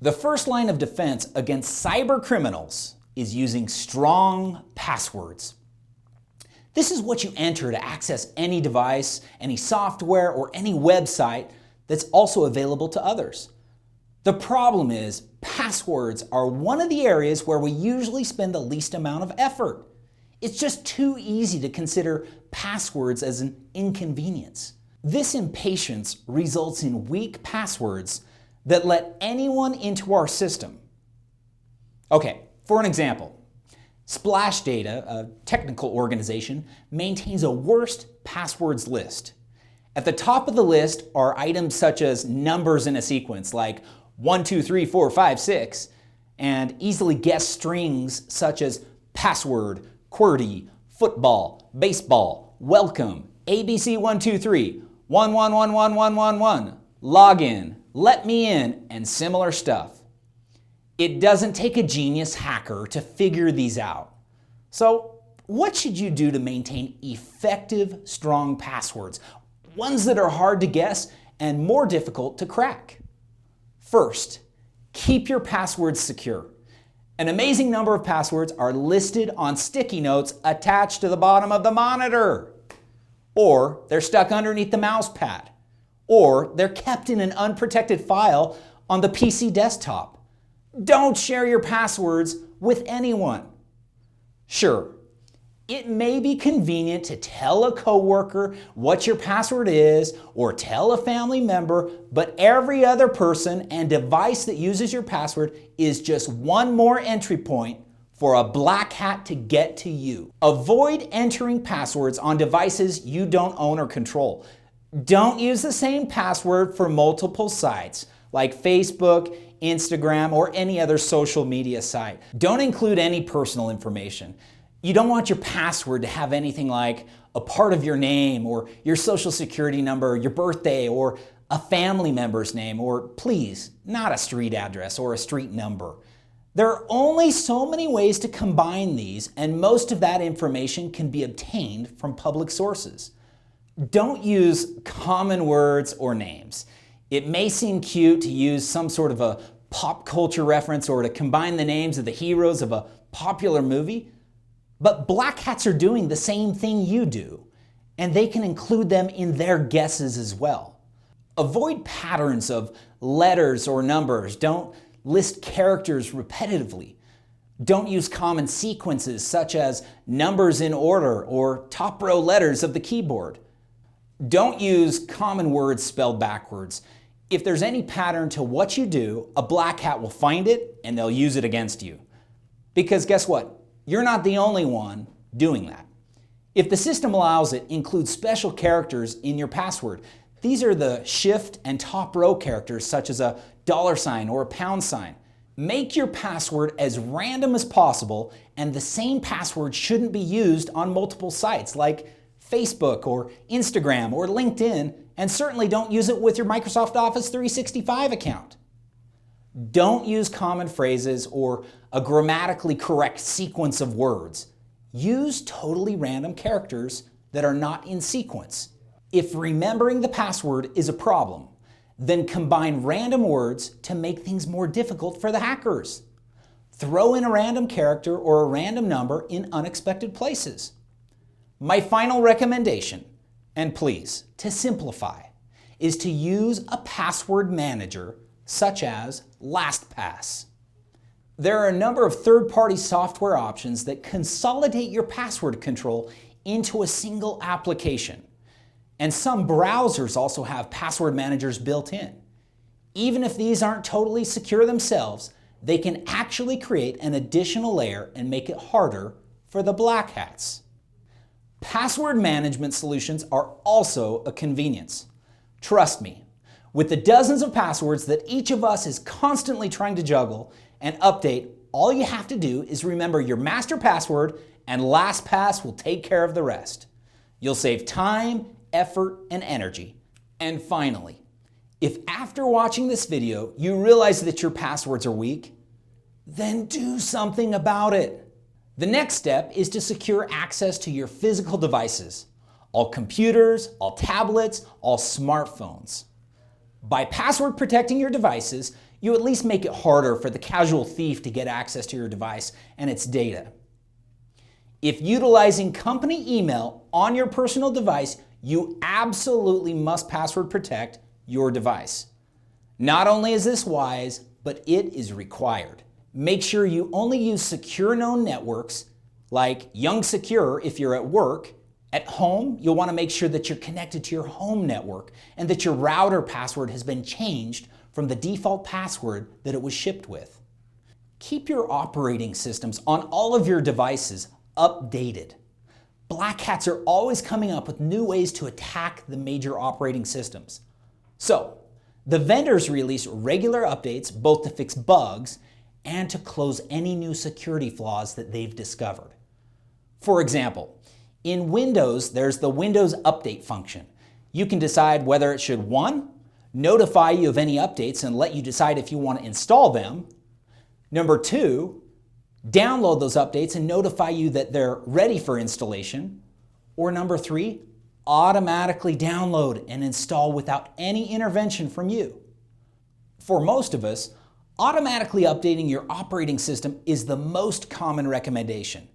The first line of defense against cyber criminals is using strong passwords. This is what you enter to access any device, any software, or any website that's also available to others. The problem is, passwords are one of the areas where we usually spend the least amount of effort. It's just too easy to consider passwords as an inconvenience. This impatience results in weak passwords that let anyone into our system. Okay, for an example, Splash Data, a technical organization, maintains a worst passwords list. At the top of the list are items such as numbers in a sequence like 1, 2, 3, 4, 5, 6, and easily guessed strings such as password, QWERTY, football, baseball, welcome, ABC123, 11111111, login, let me in, and similar stuff. It doesn't take a genius hacker to figure these out. So, what should you do to maintain effective, strong passwords? Ones that are hard to guess and more difficult to crack. First, keep your passwords secure. An amazing number of passwords are listed on sticky notes attached to the bottom of the monitor. Or they're stuck underneath the mouse pad. Or they're kept in an unprotected file on the PC desktop. Don't share your passwords with anyone. Sure, it may be convenient to tell a coworker what your password is or tell a family member, but every other person and device that uses your password is just one more entry point for a black hat to get to you. Avoid entering passwords on devices you don't own or control. Don't use the same password for multiple sites like Facebook, Instagram, or any other social media site. Don't include any personal information. You don't want your password to have anything like a part of your name or your social security number, your birthday, or a family member's name, or please, not a street address or a street number. There are only so many ways to combine these, and most of that information can be obtained from public sources. Don't use common words or names. It may seem cute to use some sort of a pop culture reference or to combine the names of the heroes of a popular movie, but black hats are doing the same thing you do, and they can include them in their guesses as well. Avoid patterns of letters or numbers. Don't list characters repetitively. Don't use common sequences such as numbers in order or top row letters of the keyboard. Don't use common words spelled backwards. If there's any pattern to what you do, a black hat will find it and they'll use it against you. Because guess what? You're not the only one doing that. If the system allows it, include special characters in your password. These are the shift and top row characters such as a $sign or a £sign. Make your password as random as possible, and the same password shouldn't be used on multiple sites like Facebook or Instagram or LinkedIn, and certainly don't use it with your Microsoft Office 365 account. Don't use common phrases or a grammatically correct sequence of words. Use totally random characters that are not in sequence. If remembering the password is a problem, then combine random words to make things more difficult for the hackers. Throw in a random character or a random number in unexpected places. My final recommendation, and please, to simplify, is to use a password manager such as LastPass. There are a number of third-party software options that consolidate your password control into a single application. And some browsers also have password managers built in. Even if these aren't totally secure themselves, they can actually create an additional layer and make it harder for the black hats. Password management solutions are also a convenience. Trust me, with the dozens of passwords that each of us is constantly trying to juggle and update, all you have to do is remember your master password and LastPass will take care of the rest. You'll save time, effort, and energy. And finally, if after watching this video you realize that your passwords are weak, then do something about it. The next step is to secure access to your physical devices, all computers, all tablets, all smartphones. By password protecting your devices, you at least make it harder for the casual thief to get access to your device and its data. If utilizing company email on your personal device, you absolutely must password protect your device. Not only is this wise, but it is required. Make sure you only use secure known networks like Young Secure if you're at work. At home, you'll want to make sure that you're connected to your home network and that your router password has been changed from the default password that it was shipped with. Keep your operating systems on all of your devices updated. Black hats are always coming up with new ways to attack the major operating systems. So, the vendors release regular updates both to fix bugs and to close any new security flaws that they've discovered. For example, in Windows, there's the Windows Update function. You can decide whether it should, 1, notify you of any updates and let you decide if you want to install them. Number 2, download those updates and notify you that they're ready for installation. Or number 3, automatically download and install without any intervention from you. For most of us, automatically updating your operating system is the most common recommendation.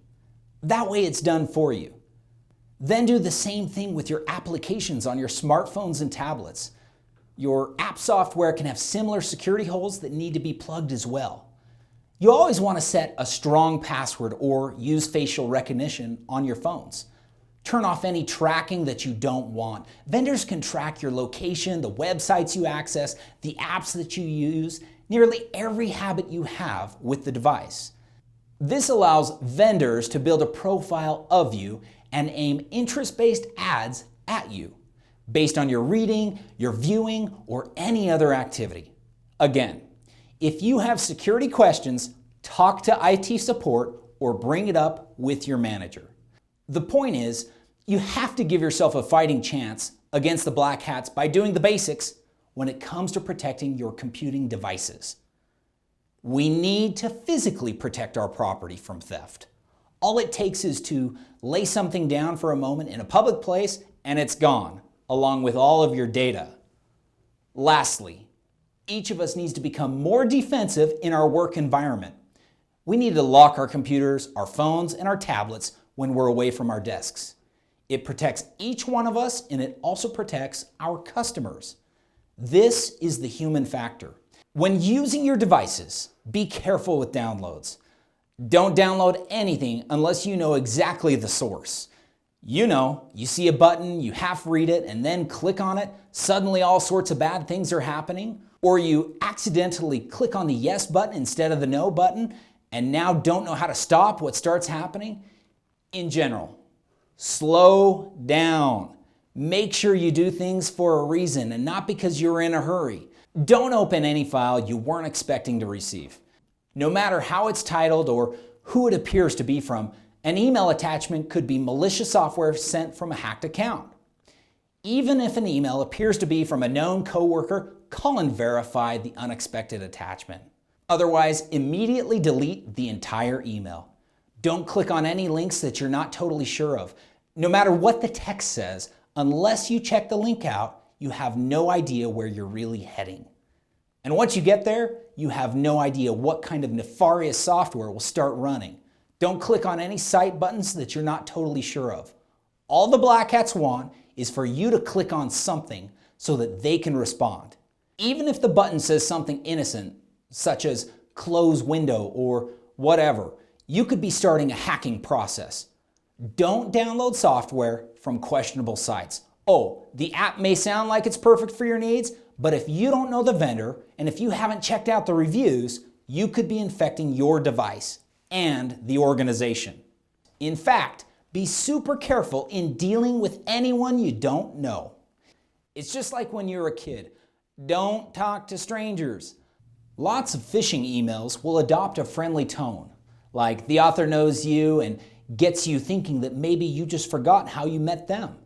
That way it's done for you. Then do the same thing with your applications on your smartphones and tablets. Your app software can have similar security holes that need to be plugged as well. You always want to set a strong password or use facial recognition on your phones. Turn off any tracking that you don't want. Vendors can track your location, the websites you access, the apps that you use, nearly every habit you have with the device. This allows vendors to build a profile of you and aim interest-based ads at you based on your reading, your viewing, or any other activity. Again, if you have security questions, talk to IT support or bring it up with your manager. The point is, you have to give yourself a fighting chance against the black hats by doing the basics when it comes to protecting your computing devices. We need to physically protect our property from theft. All it takes is to lay something down for a moment in a public place and it's gone, along with all of your data. Lastly, each of us needs to become more defensive in our work environment. We need to lock our computers, our phones, and our tablets when we're away from our desks. It protects each one of us and it also protects our customers. This is the human factor. When using your devices, be careful with downloads. Don't download anything unless you know exactly the source. You know, you see a button, you half read it, and then click on it, suddenly all sorts of bad things are happening. Or you accidentally click on the yes button instead of the no button, and now don't know how to stop what starts happening. In general, slow down. Make sure you do things for a reason and not because you're in a hurry. Don't open any file you weren't expecting to receive. No matter how it's titled or who it appears to be from, an email attachment could be malicious software sent from a hacked account. Even if an email appears to be from a known coworker, call and verify the unexpected attachment. Otherwise, immediately delete the entire email. Don't click on any links that you're not totally sure of. No matter what the text says, unless you check the link out, you have no idea where you're really heading. And once you get there, you have no idea what kind of nefarious software will start running. Don't click on any site buttons that you're not totally sure of. All the black hats want is for you to click on something so that they can respond. Even if the button says something innocent, such as close window or whatever, you could be starting a hacking process. Don't download software from questionable sites. Oh, the app may sound like it's perfect for your needs, but if you don't know the vendor and if you haven't checked out the reviews, you could be infecting your device and the organization. In fact, be super careful in dealing with anyone you don't know. It's just like when you're a kid. Don't talk to strangers. Lots of phishing emails will adopt a friendly tone, like the author knows you and gets you thinking that maybe you just forgot how you met them.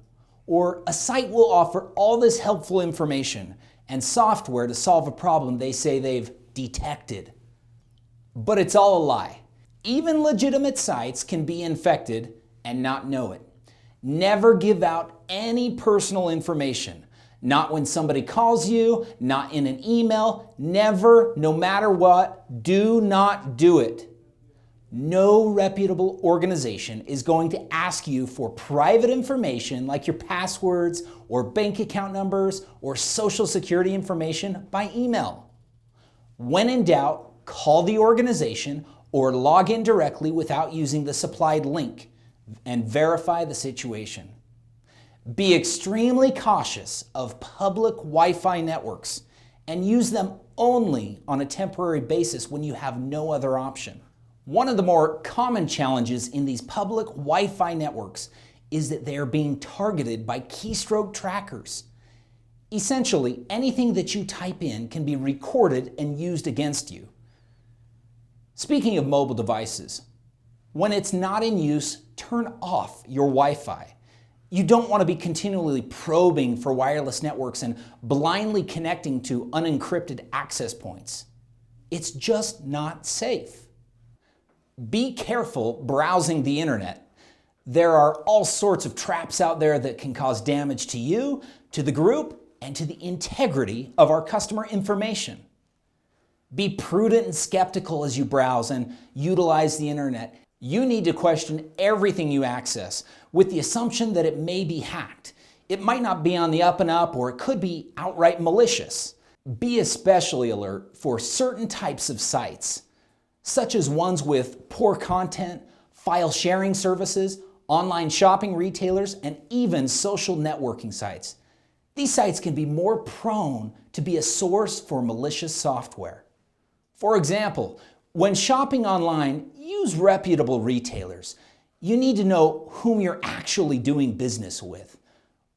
Or a site will offer all this helpful information and software to solve a problem they say they've detected. But it's all a lie. Even legitimate sites can be infected and not know it. Never give out any personal information. Not when somebody calls you, not in an email, never, no matter what, do not do it. No reputable organization is going to ask you for private information like your passwords or bank account numbers or social security information by email. When in doubt, call the organization or log in directly without using the supplied link and verify the situation. Be extremely cautious of public Wi-Fi networks and use them only on a temporary basis when you have no other option. One of the more common challenges in these public Wi-Fi networks is that they are being targeted by keystroke trackers. Essentially, anything that you type in can be recorded and used against you. Speaking of mobile devices, when it's not in use, turn off your Wi-Fi. You don't want to be continually probing for wireless networks and blindly connecting to unencrypted access points. It's just not safe. Be careful browsing the internet. There are all sorts of traps out there that can cause damage to you, to the group, and to the integrity of our customer information. Be prudent and skeptical as you browse and utilize the internet. You need to question everything you access with the assumption that it may be hacked. It might not be on the up and up, or it could be outright malicious. Be especially alert for certain types of sites, such as ones with poor content, file sharing services, online shopping retailers, and even social networking sites. These sites can be more prone to be a source for malicious software. For example, when shopping online, use reputable retailers. You need to know whom you're actually doing business with.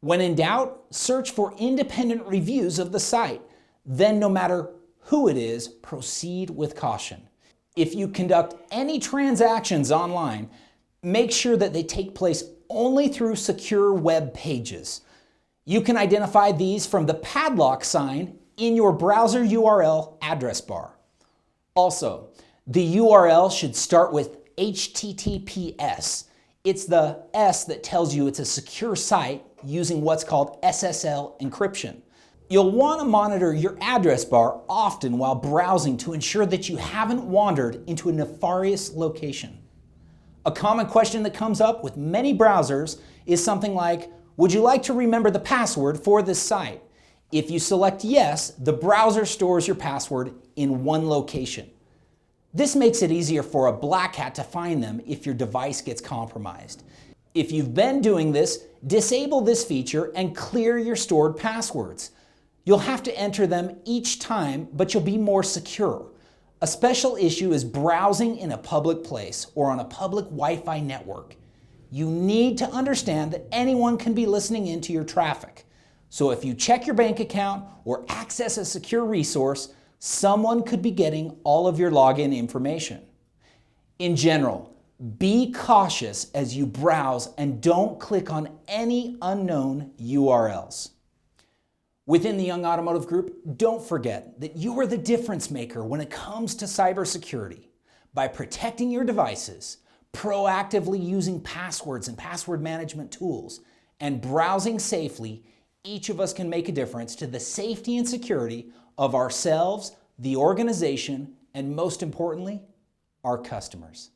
When in doubt, search for independent reviews of the site. Then, no matter who it is, proceed with caution. If you conduct any transactions online, make sure that they take place only through secure web pages. You can identify these from the padlock sign in your browser URL address bar. Also, the URL should start with HTTPS. It's the S that tells you it's a secure site using what's called SSL encryption. You'll want to monitor your address bar often while browsing to ensure that you haven't wandered into a nefarious location. A common question that comes up with many browsers is something like, would you like to remember the password for this site? If you select yes, the browser stores your password in one location. This makes it easier for a black hat to find them if your device gets compromised. If you've been doing this, disable this feature and clear your stored passwords. You'll have to enter them each time, but you'll be more secure. A special issue is browsing in a public place or on a public Wi-Fi network. You need to understand that anyone can be listening into your traffic. So if you check your bank account or access a secure resource, someone could be getting all of your login information. In general, be cautious as you browse and don't click on any unknown URLs. Within the Young Automotive Group, don't forget that you are the difference maker when it comes to cybersecurity. By protecting your devices, proactively using passwords and password management tools, and browsing safely, each of us can make a difference to the safety and security of ourselves, the organization, and most importantly, our customers.